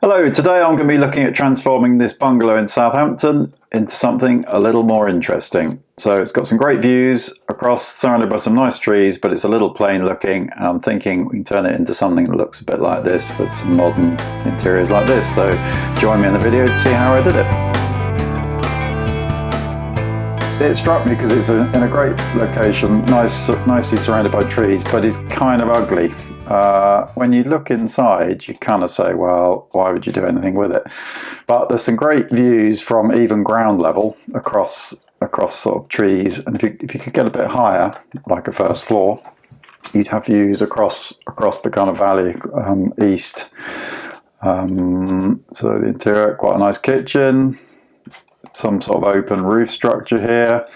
Hello, today I'm going to be looking at transforming this bungalow in Southampton into something a little more interesting. So it's got some great views across, surrounded by some nice trees, but it's a little plain looking, and I'm thinking we can turn it into something that looks a bit like this with some modern interiors like this. So join me in the video to see how I did it. It struck me because it's in a great location, nicely surrounded by trees, but it's kind of ugly. When you look inside, you kind of say, well, why would you do anything with it? But there's some great views from even ground level across sort of trees, and if you could get a bit higher, like a first floor, you'd have views across the kind of valley east. So the interior, quite a nice kitchen, some sort of open roof structure here.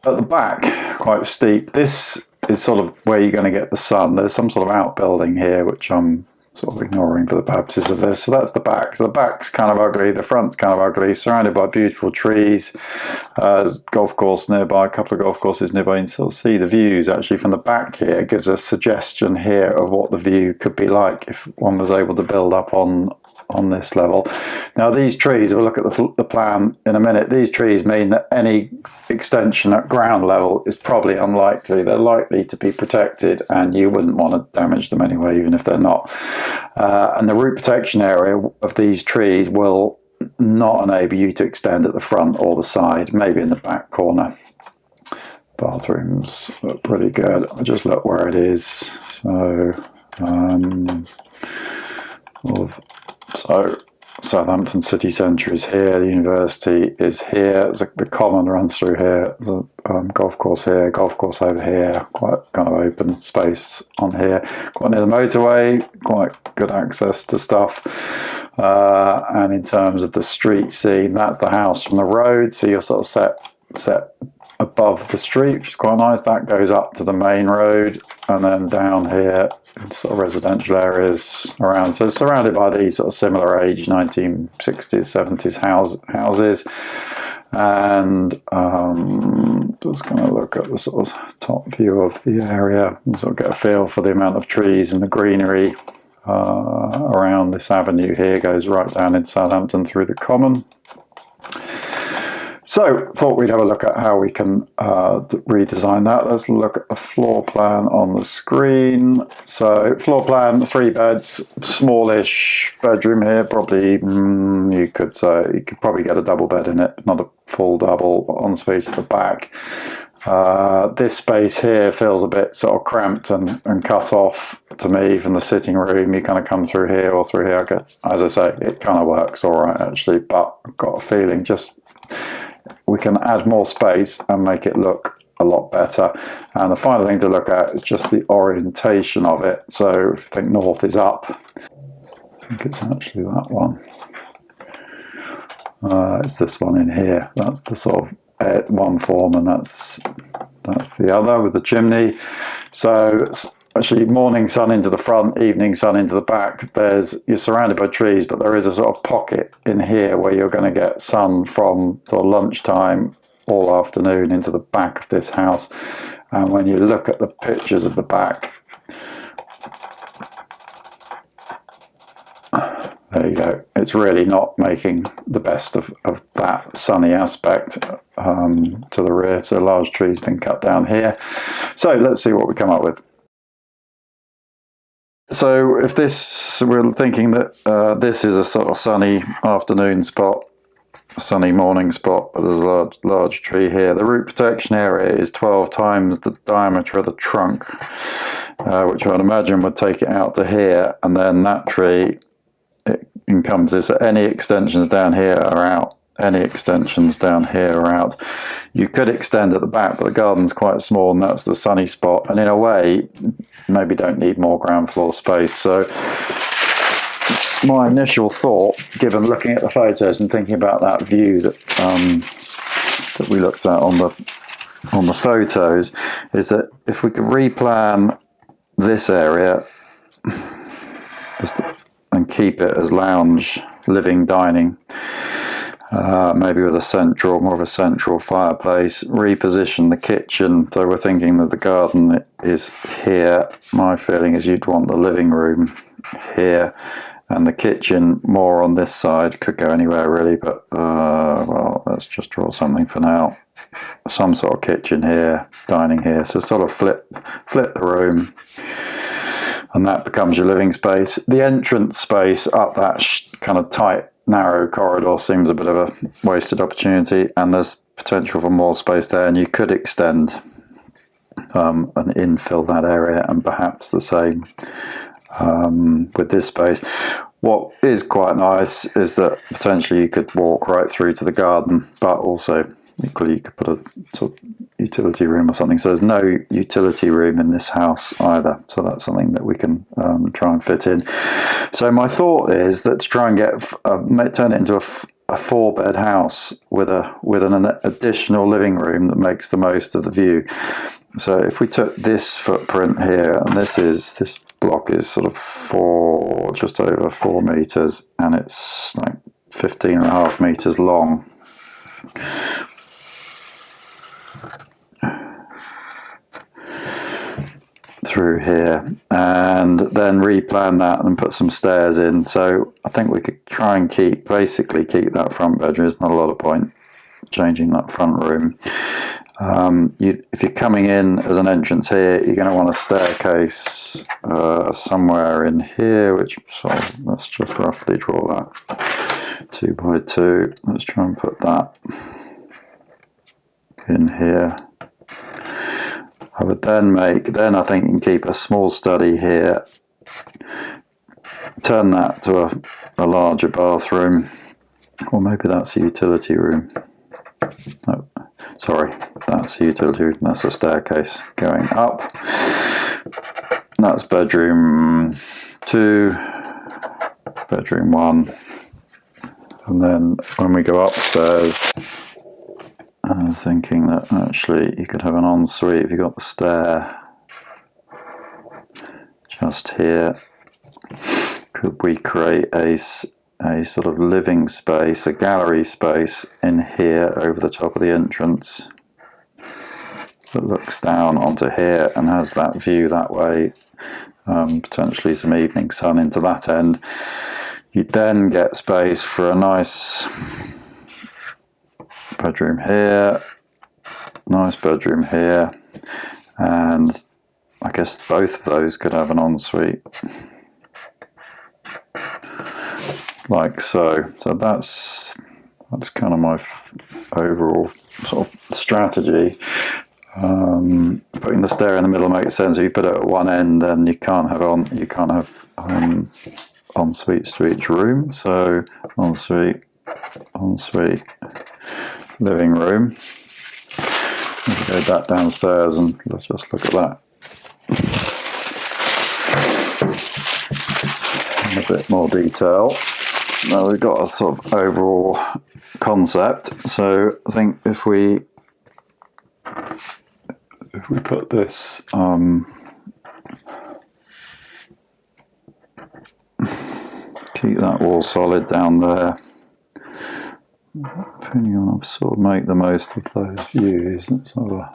At the back, quite steep. This is sort of where you're going to get the sun. There's some sort of outbuilding here, which I'm sort of ignoring for the purposes of this. So that's the back. So the back's kind of ugly, the front's kind of ugly, surrounded by beautiful trees. There's a golf course nearby, a couple of golf courses nearby. You can sort of see the views actually from the back here. It gives a suggestion here of what the view could be like if one was able to build up on this level. Now these trees, we'll look at the plan in a minute, these trees mean that any extension at ground level is probably unlikely. They're likely to be protected and you wouldn't want to damage them anyway, even if they're not. And the root protection area of these trees will not enable you to extend at the front or the side, maybe in the back corner. Bathrooms look pretty good. I'll just look where it is. So Southampton city centre is here, the university is here, the common runs through here, there's a golf course here, golf course over here, quite kind of open space on here, quite near the motorway, quite good access to stuff. And in terms of the street scene, that's the house from the road, so you're sort of set above the street, which is quite nice. That goes up to the main road and then down here sort of residential areas around. So it's surrounded by these sort of similar age 1960s 70s houses. And just going to look at the sort of top view of the area and sort of get a feel for the amount of trees and the greenery around this avenue here. Goes right down in Southampton through the common. So, thought we'd have a look at how we can redesign that. Let's look at the floor plan on the screen. So, floor plan, 3 beds, smallish bedroom here. Probably, you could say, you could probably get a double bed in it, not a full double, ensuite at the back. This space here feels a bit sort of cramped and cut off to me from the sitting room. You kind of come through here or through here. As I say, it kind of works all right actually, but I've got a feeling we can add more space and make it look a lot better. And the final thing to look at is just the orientation of it. So if you think north is up, I think it's actually that one. It's this one in here. That's the sort of one form, and that's the other with the chimney. So actually morning sun into the front, evening sun into the back. You're surrounded by trees, but there is a sort of pocket in here where you're going to get sun from sort of lunchtime all afternoon into the back of this house. And when you look at the pictures of the back, there you go. It's really not making the best of that sunny aspect to the rear. So a large tree's been cut down here. So let's see what we come up with. So if we're thinking that this is a sort of sunny afternoon spot, a sunny morning spot, but there's a large tree here. The root protection area is 12 times the diameter of the trunk, which I'd imagine would take it out to here, and then that tree, it encompasses any extensions down here are out. Any extensions down here are out. You could extend at the back, but the garden's quite small and that's the sunny spot. And in a way, maybe don't need more ground floor space. So my initial thought, given looking at the photos and thinking about that view that we looked at on the photos, is that if we could replan this area and keep it as lounge, living, dining, maybe with more of a central fireplace. Reposition the kitchen, so we're thinking that the garden is here. My feeling is you'd want the living room here and the kitchen more on this side. Could go anywhere really, but well, let's just draw something for now. Some sort of kitchen here, dining here, so sort of flip the room, and that becomes your living space. The entrance space up that kind of tight, narrow corridor seems a bit of a wasted opportunity, and there's potential for more space there, and you could extend and infill that area, and perhaps the same with this space. What is quite nice is that potentially you could walk right through to the garden, but also equally you could put a sort of utility room or something. So there's no utility room in this house either, so that's something that we can try and fit in. So my thought is that to try and turn it into a 4-bed house with an additional living room that makes the most of the view. So if we took this footprint here, and this block is sort of just over 4 meters, and it's like 15.5 meters long. Through here, and then replan that and put some stairs in. So I think we could try and basically keep that front bedroom. There's not a lot of point changing that front room. If you're coming in as an entrance here, you're going to want a staircase somewhere in here, which let's just roughly draw that 2 by 2. Let's try and put that in here. I would then I think you can keep a small study here, turn that to a larger bathroom, or maybe that's a utility room. No, sorry, that's a utility room, that's a staircase going up. That's bedroom 2, bedroom 1, and then when we go upstairs, I'm thinking that actually you could have an ensuite if you got the stair just here. Could we create a sort of living space, a gallery space in here over the top of the entrance that looks down onto here and has that view that way, potentially some evening sun into that end. You'd then get space for a nice bedroom here, nice bedroom here, and I guess both of those could have an ensuite, like so. So that's kind of my overall sort of strategy. Putting the stair in the middle makes sense. If you put it at one end, then you can't have ensuites to each room. So ensuite, living room. Let's go back downstairs and let's just look at that in a bit more detail. Now we've got a sort of overall concept. So I think if we put this keep that wall solid down there. Depending on, I'll sort of make the most of those views. Let's have a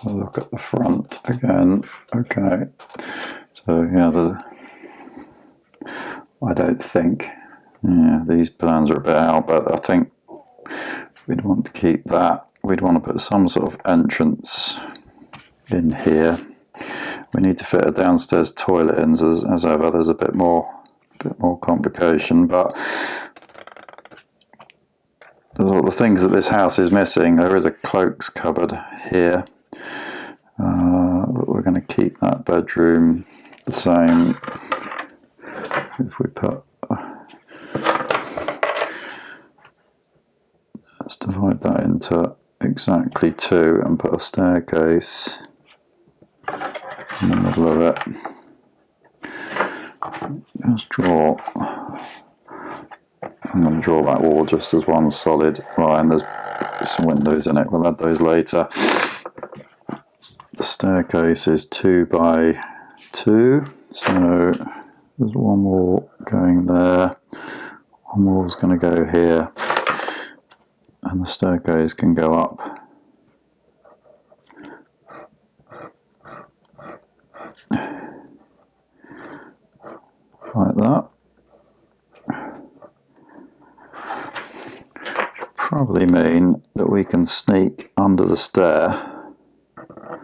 look at the front again. Okay, so yeah, I don't think, yeah, these plans are a bit out, but I think we'd want to keep that. We'd want to put some sort of entrance in here. We need to fit a downstairs toilet in, so as ever, there's a bit more complication, but all the things that this house is missing. There is a cloaks cupboard here, but we're going to keep that bedroom the same. If we put, let's divide that into exactly 2 and put a staircase in the middle of it. Let's draw. I'm going to draw that wall just as one solid line. There's some windows in it. We'll add those later. The staircase is 2 by 2, so there's one wall going there, one wall's going to go here, and the staircase can go up like that. Probably mean that we can sneak under the stair, a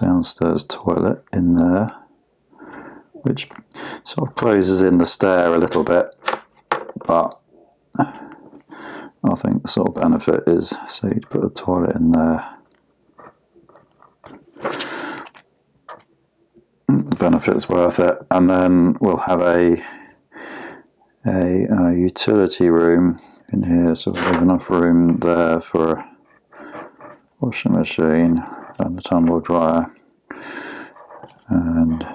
downstairs toilet in there, which sort of closes in the stair a little bit, but I think the sort of benefit is, so you'd put a toilet in there. The benefit's worth it, and then we'll have a utility room in here, so we have enough room there for a washing machine and a tumble dryer, and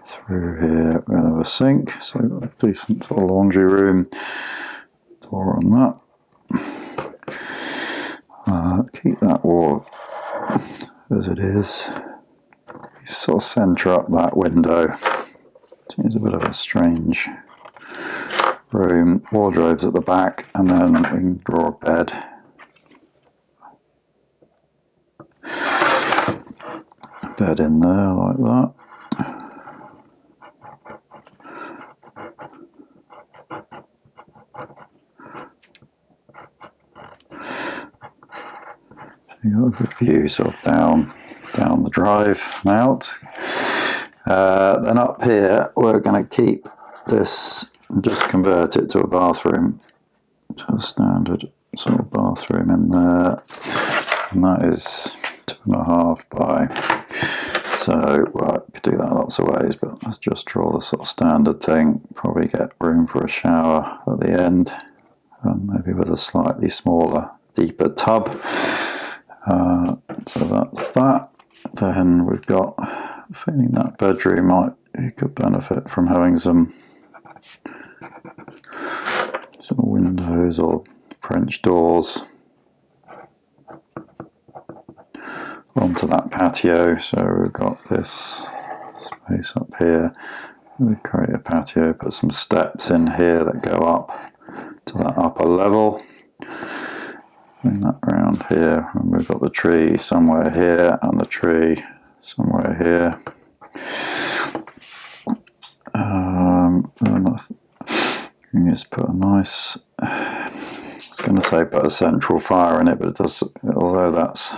through here we'll have a sink, so a decent sort of laundry room. Door on that. Keep that wall as it is. Sort of centre up that window. Seems a bit of a strange room. Wardrobes at the back, and then we can draw a bed. Bed in there like that. You got a good view sort of down the drive and out. Then up here we're going to keep this and just convert it to a bathroom, to a standard sort of bathroom in there, and that is 2.5 by, so well, I could do that lots of ways, but let's just draw the sort of standard thing. Probably get room for a shower at the end, and maybe with a slightly smaller, deeper tub. So that's that. Then we've got, feeling that bedroom could benefit from having some windows or French doors onto that patio. So we've got this space up here. We create a patio, put some steps in here that go up to that upper level. Bring that around here, and we've got the tree somewhere here and the tree somewhere here. You just put a nice, I was going to say put a central fire in it, but it does, although that's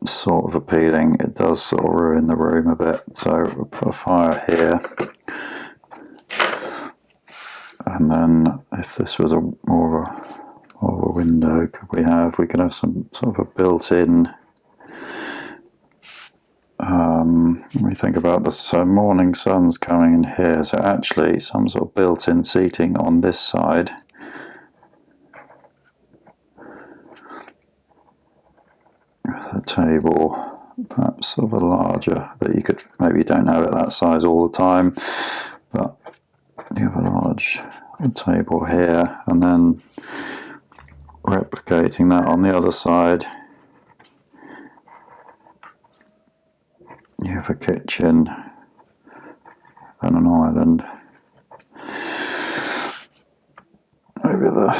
sort of appealing, it does sort of ruin the room a bit. So we'll put a fire here, and then if this was more of a window, we could have some sort of a built-in, when we think about this, so morning sun's coming in here, so actually some sort of built-in seating on this side. The table, perhaps sort of a larger, that you could, maybe don't have it that size all the time, but you have a large table here, and then replicating that on the other side. You have a kitchen and an island. Maybe the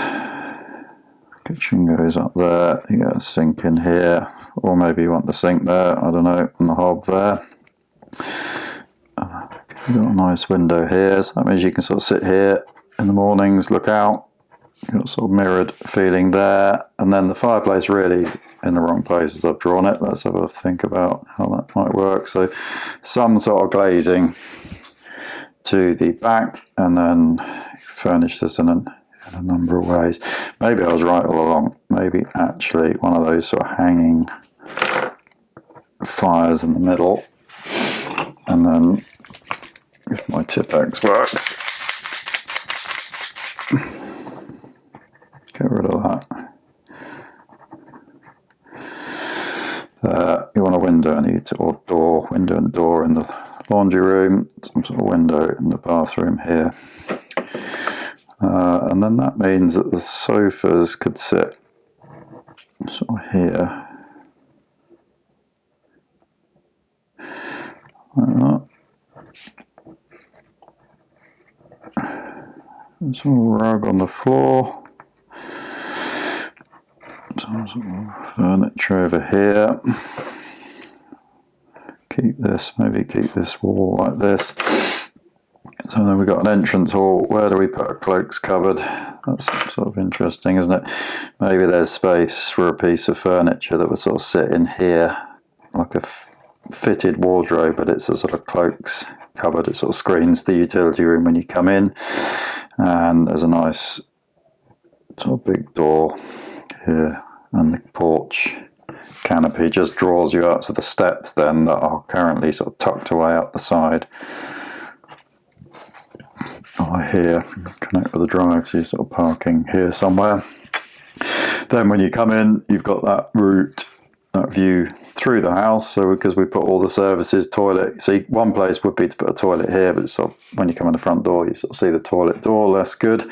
kitchen goes up there, you get a sink in here, or maybe you want the sink there, I don't know, and the hob there. You've got a nice window here, so that means you can sort of sit here in the mornings, look out. You've got sort of mirrored feeling there, and then the fireplace really in the wrong place as I've drawn it. Let's have a think about how that might work. So some sort of glazing to the back, and then furnish this in a number of ways. Maybe I was right all along. Maybe actually one of those sort of hanging fires in the middle, and then if my Tipex works, get rid of that. You want a window or door, window and door in the laundry room, some sort of window in the bathroom here. And then that means that the sofas could sit sort of here. Like that. Some rug on the floor. Some sort of furniture over here. Maybe keep this wall like this. So then we've got an entrance hall. Where do we put a cloaks cupboard? That's sort of interesting, isn't it? Maybe there's space for a piece of furniture that would sort of sit in here, like a fitted wardrobe, but it's a sort of cloaks cupboard. It sort of screens the utility room when you come in. And there's a nice sort of big door here, and the porch canopy just draws you up to the steps then that are currently sort of tucked away up the side. Here, connect with the drive, so you're sort of parking here somewhere. Then when you come in, you've got that route, that view through the house. So because we put all the services, toilet, see, one place would be to put a toilet here, but sort of when you come in the front door, you sort of see the toilet door. That's good.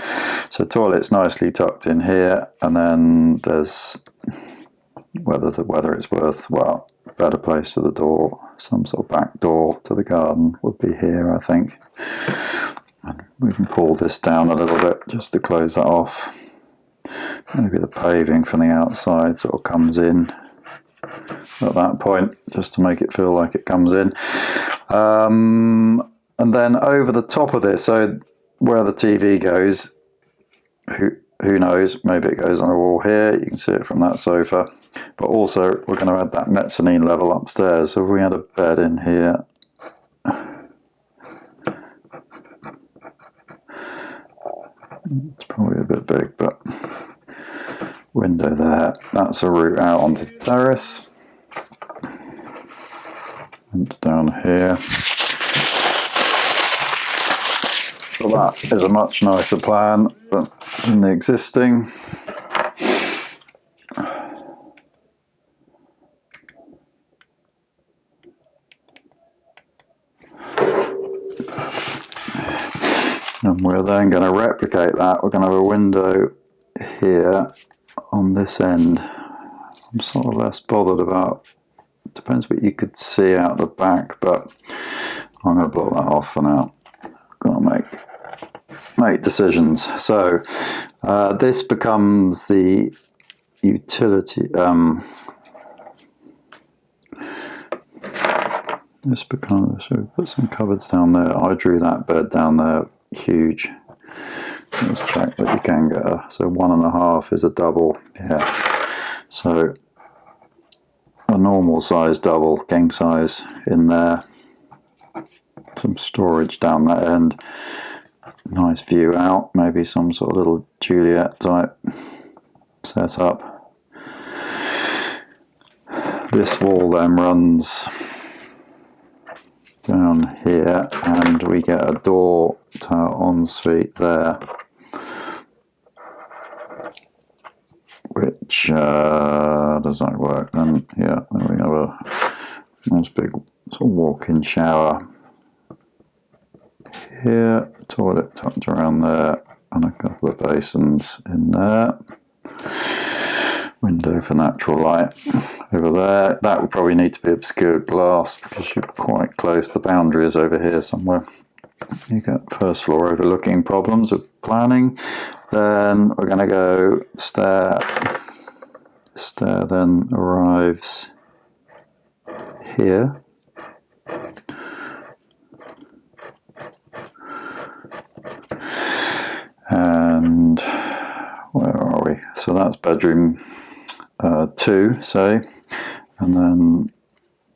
So toilet's nicely tucked in here, and then there's whether it's worth, well, better place for the door, some sort of back door to the garden would be here, I think. And we can pull this down a little bit just to close that off. Maybe the paving from the outside sort of comes in at that point, just to make it feel like it comes in. And then over the top of this, so where the TV goes, who knows, maybe it goes on the wall here, you can see it from that sofa. But also we're going to add that mezzanine level upstairs, so if we had a bed in here, it's probably a bit big, but window there. That's a route out onto the terrace. And down here. So that is a much nicer plan than the existing. And we're then going to replicate that. We're going to have a window here on this end. I'm sort of less bothered about, depends what you could see out the back, but I'm going to block that off for now. I'm going to make decisions. So this becomes the utility. This becomes, so we put some cupboards down there. I drew that bed down there. Huge. Let's check that you can get so 1.5 is a double. Yeah, so a normal size double, king size in there, some storage down that end, nice view out, maybe some sort of little Juliet type setup. This wall then runs down here, and we get a door to our ensuite there, which does that work then? Yeah, then we have a nice big sort of walk-in shower here, toilet tucked around there, and a couple of basins in there. Window for natural light over there. That would probably need to be obscured glass because you're quite close. The boundary is over here somewhere. You get first floor overlooking problems with planning. Then we're going to go stair. The stair then arrives here. And where are we? So that's bedroom 2, say, and then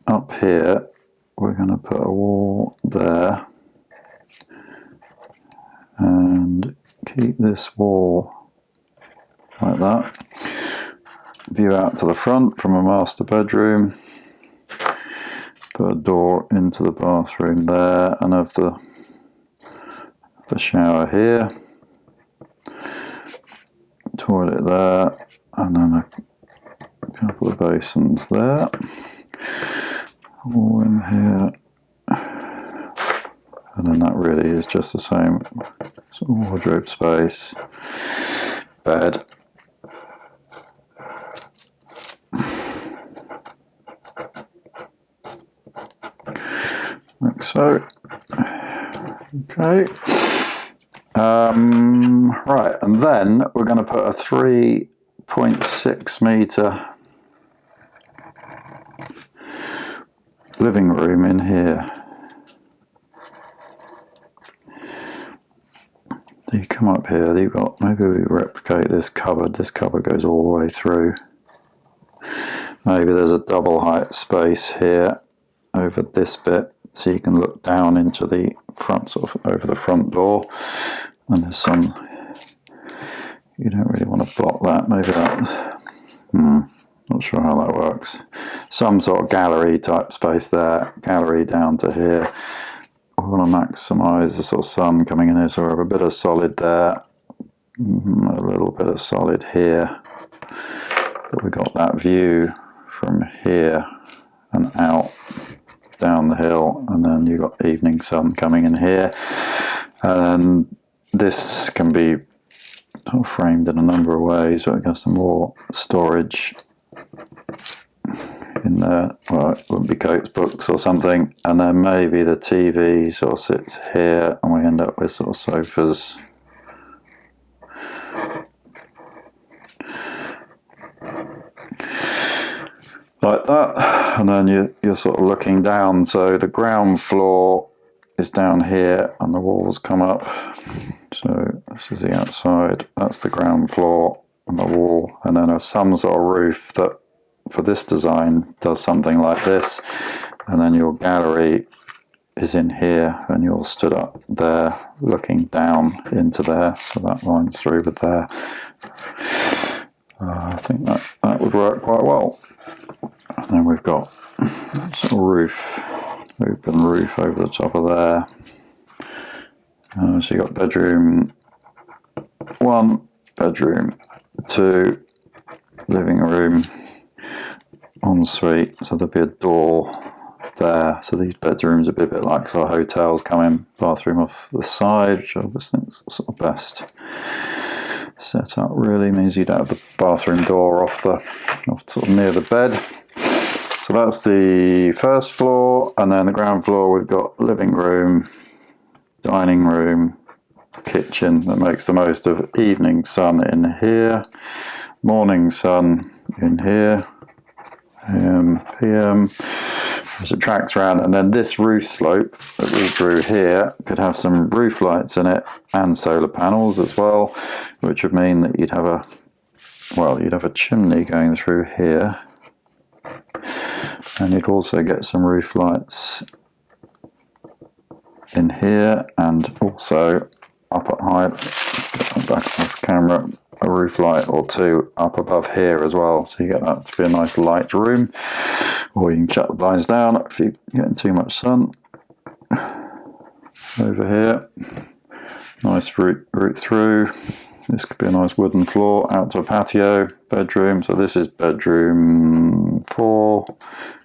up here we're going to put a wall there and keep this wall like that. View out to the front from a master bedroom, put a door into the bathroom there, and have the shower here, toilet there, and then a couple of basins there, all in here, and then that really is just the same sort of wardrobe space, bed, like so. Okay, Right, and then we're going to put a 3.6 metre living room in here. So you come up here, you've got, maybe we replicate this cupboard goes all the way through. Maybe there's a double height space here over this bit, so you can look down into the front, sort of over the front door. And there's some, you don't really want to block that, maybe that, not sure how that works. Some sort of gallery type space there, gallery down to here. We want to maximise the sort of sun coming in here, so we have a bit of solid there, a little bit of solid here. But we've got that view from here and out down the hill, and then you've got evening sun coming in here. And this can be framed in a number of ways, but I guess some more storage in there. Well, it wouldn't be Coates books or something, and then maybe the TV sort of sits here, and we end up with sort of sofas. Like that, and then you're sort of looking down, so the ground floor is down here and the walls come up. So this is the outside, that's the ground floor and the wall, and then some sort of roof that for this design does something like this, and then your gallery is in here and you're stood up there looking down into there, so that lines through with there. I think that would work quite well. And then we've got sort of roof, open roof over the top of there. So you've got bedroom 1, bedroom 2, living room, ensuite, so there'll be a door there. So these bedrooms would be a bit like sort of hotels come in, bathroom off the side, which I just think is sort of best set up. Really means you don't have the bathroom door off sort of near the bed. So that's the first floor, and then the ground floor we've got living room, dining room, kitchen that makes the most of evening sun in here, morning sun in here, PM, as it tracks around, and then this roof slope that we drew here could have some roof lights in it and solar panels as well, which would mean that you'd have a chimney going through here, and you'd also get some roof lights in here, and also up at height, back on this camera, a roof light or two up above here as well, so you get that to be a nice light room. Or you can shut the blinds down if you're getting too much sun. Over here, nice route through. This could be a nice wooden floor out to a patio bedroom. So this is bedroom 4,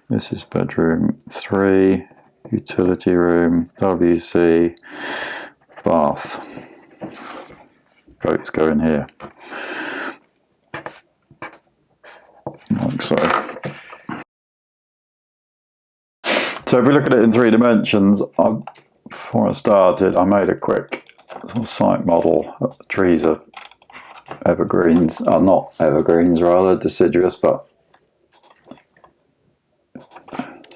this is bedroom 3, utility room, WC, bath. Goats go in here, like so. So if we look at it in 3 dimensions, before I started, I made a quick sort of site model. The trees are evergreens, not evergreens, rather deciduous, but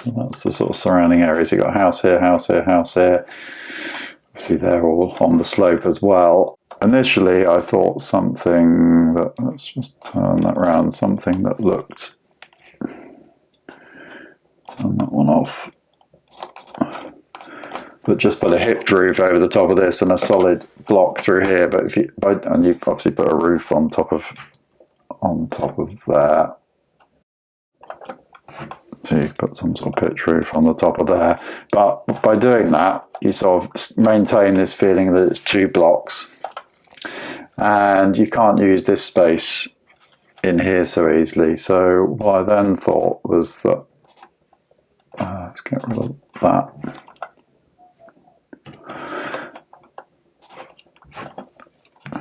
so that's the sort of surrounding areas. You've got house here, house here, house here. Obviously they're all on the slope as well. Initially I thought something that, let's just turn that around, something that looked, turn that one off, but just put a hipped roof over the top of this and a solid block through here. But if you, and you've obviously put a roof on top of that. So you put some sort of pitch roof on the top of there. But by doing that, you sort of maintain this feeling that it's 2 blocks. And you can't use this space in here so easily. So what I then thought was that, let's get rid of that.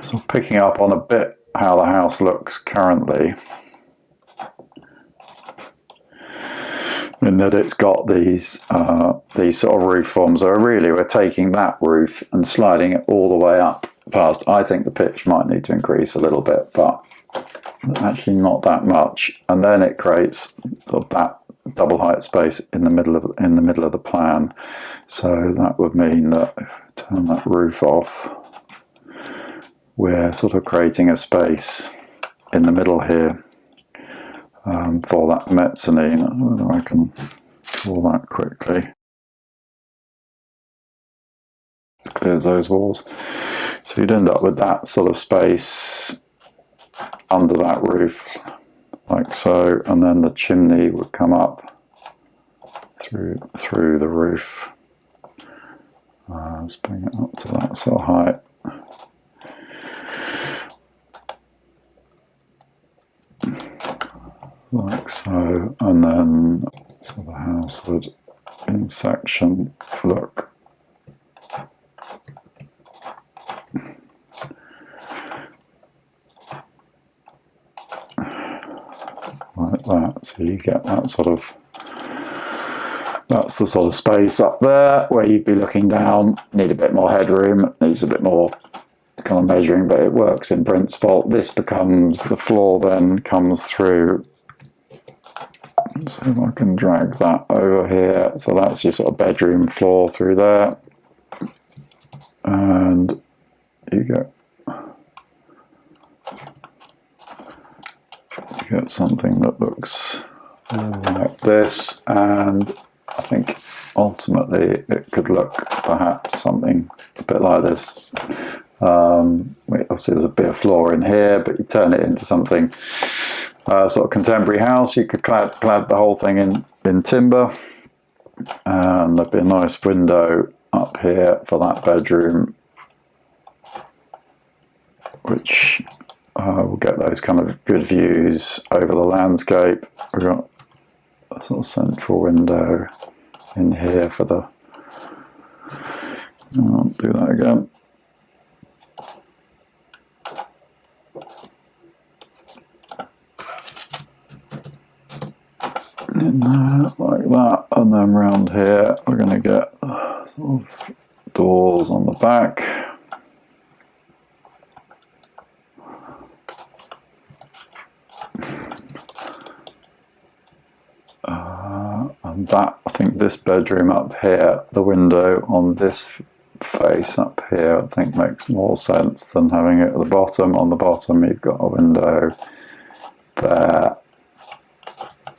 So picking up on a bit how the house looks currently, in that it's got these sort of roof forms. So really we're taking that roof and sliding it all the way up past. I think the pitch might need to increase a little bit, but actually not that much. And then it creates sort of that double height space in the middle of the plan. So that would mean that if I turn that roof off, we're sort of creating a space in the middle here for that mezzanine. I don't know whether I can draw that quickly. It clears those walls. So you'd end up with that sort of space under that roof, like so, and then the chimney would come up through the roof. Let's bring it up to that sort of height. Like so, and then so the house would in section look like that. So you get that sort of, that's the sort of space up there where you'd be looking down. Need a bit more headroom, needs a bit more kind of measuring, but it works in principle. This becomes, the floor then comes through. So if I can drag that over here, so that's your sort of bedroom floor through there, and you get something that looks like this. And I think ultimately it could look perhaps something a bit like this. Obviously there's a bit of floor in here, but you turn it into something sort of contemporary house. You could clad the whole thing in timber, and there'd be a nice window up here for that bedroom, which will get those kind of good views over the landscape. We've got a sort of central window in here for the, I'll do that again. In there, like that, and then round here we're going to get sort of doors on the back. And that, I think this bedroom up here, the window on this face up here, I think makes more sense than having it at the bottom. On the bottom you've got a window there.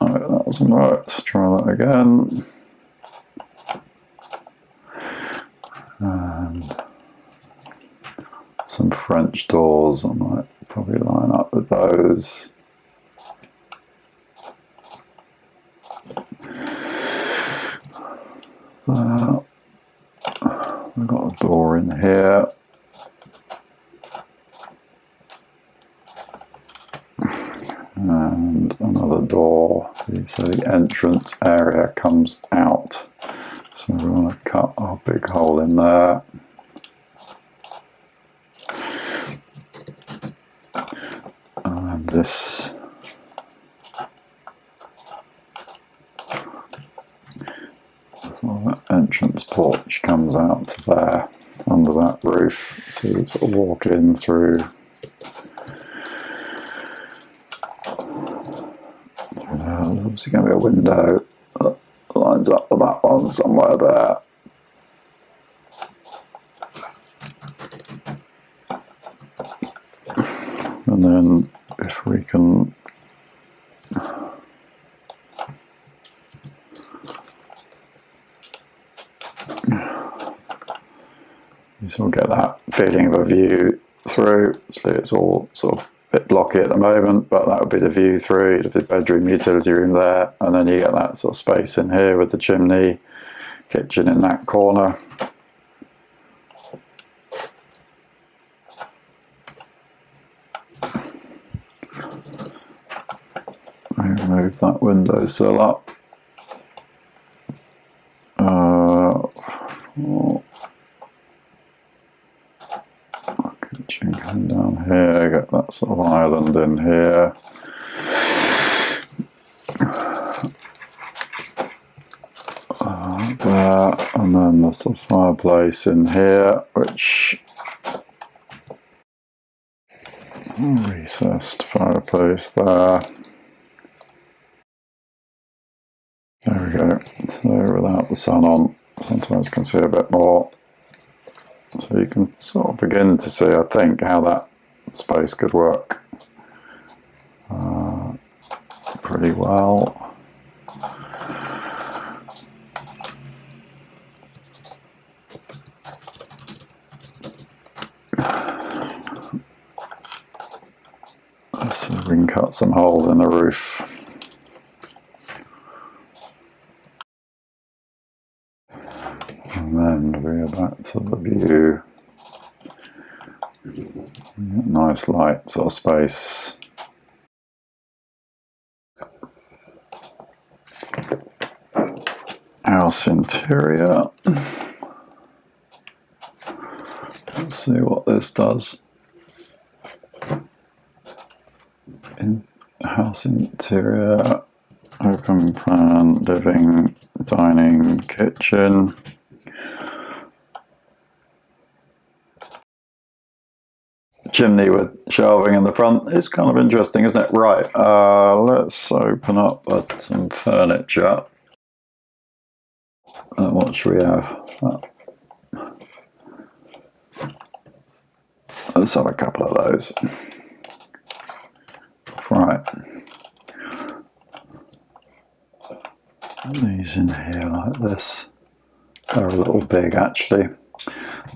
Oh, that wasn't right. Let's try that again. And some French doors, I might probably line up with those. We've got a door in here. And another door, so the entrance area comes out. So we want to cut our big hole in there. And this entrance porch comes out to there under that roof. So you sort of walk in through. There's obviously going to be a window that lines up with that one somewhere there. And then if we can you sort of get that feeling of a view through. So it's all sort of a bit blocky at the moment, but that would be the view through the bedroom, utility room there, and then you get that sort of space in here with the chimney, kitchen in that corner. I move that windowsill up. Kitchen come down here, get that sort of island in here. There, and then the sort of fireplace in here, which recessed fireplace there. There we go. So without the sun on, sometimes you can see a bit more. So you can sort of begin to see, I think, how that space could work pretty well. Let's see if we can cut some holes in the roof. And then we go back to the view. Nice light sort of space. House interior. Let's see what this does. In house interior, open plan, living, dining, kitchen. Chimney with shelving in the front is kind of interesting, isn't it? Right, let's open up some furniture. What should we have? Let's have a couple of those. Right. These in here like this. They're a little big actually.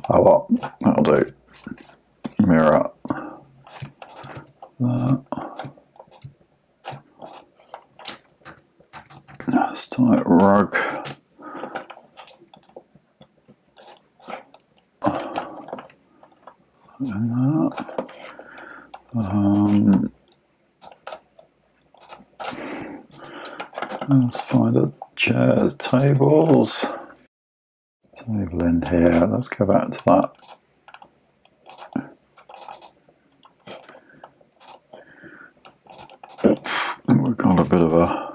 Oh well, that'll do. Mirror. Nice tight rug. And that. Let's find a chairs, tables. Table in here. Let's go back to that. We've got a bit of a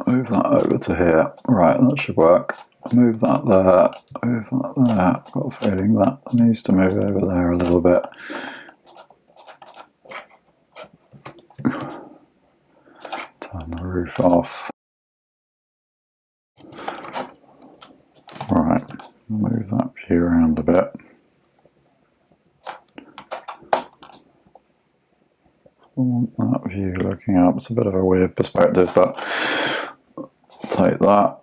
move that over to here. Right, that should work. Move that there. Move that there. I've got a feeling that needs to move over there a little bit. Turn the roof off. Right, move that view around a bit. I want that view looking up. It's a bit of a weird perspective, but I'll take that.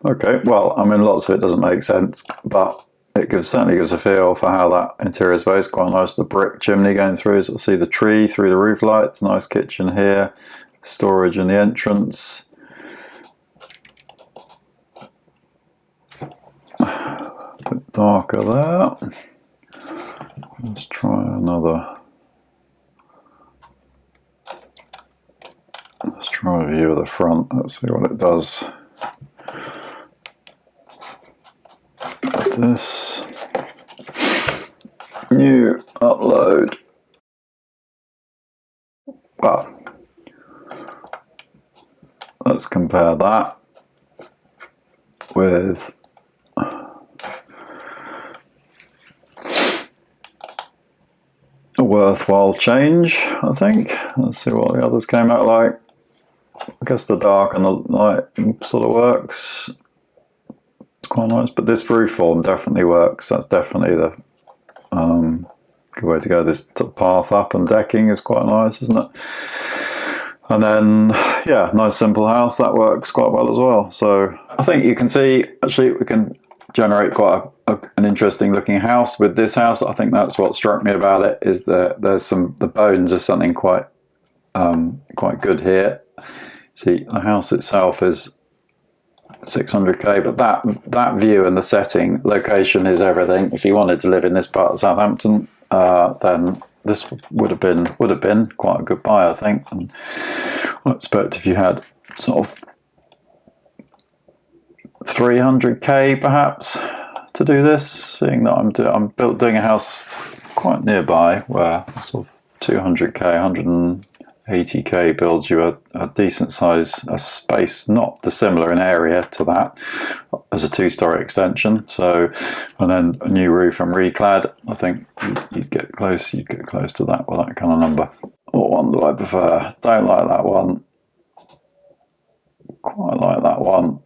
Okay, well, I mean, lots of it doesn't make sense, but it certainly gives a feel for how that interior space. Quite nice, the brick chimney going through, so we'll see the tree through the roof lights. Nice kitchen here, storage in the entrance. A bit darker there. Let's try another. Let's try a view of the front. Let's see what it does. This new upload. Well, let's compare that with a worthwhile change, I think. Let's see what the others came out like. I guess the dark and the light sort of works. It's quite nice, but this roof form definitely works. That's definitely the good way to go. This path up and decking is quite nice, isn't it? And then, yeah, nice simple house. That works quite well as well. So I think you can see, actually, we can generate quite an interesting looking house with this house. I think that's what struck me about it, is that there's the bones of something quite good here. See, the house itself is 600k, but that view and the setting, location is everything. If you wanted to live in this part of Southampton, then this would have been quite a good buy, I think. And I expect if you had sort of 300k perhaps to do this, seeing that I'm doing a house quite nearby where sort of 200k, 80k builds you a decent size space, not dissimilar in area to that, as a 2-story extension. So, and then a new roof and reclad, I think you'd get close to that with that kind of number. What one do I prefer? Don't like that one. Quite like that one.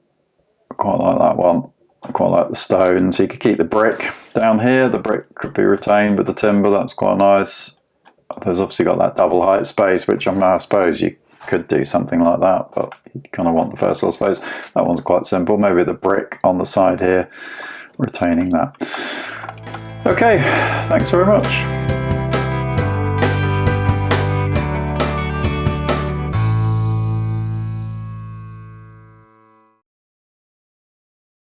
Quite like that one. I quite like the stone. So you could keep the brick down here. The brick could be retained with the timber. That's quite nice. There's obviously got that double height space, which I suppose you could do something like that, but you kind of want the first floor space. That one's quite simple. Maybe the brick on the side here, retaining that. Okay, thanks very much.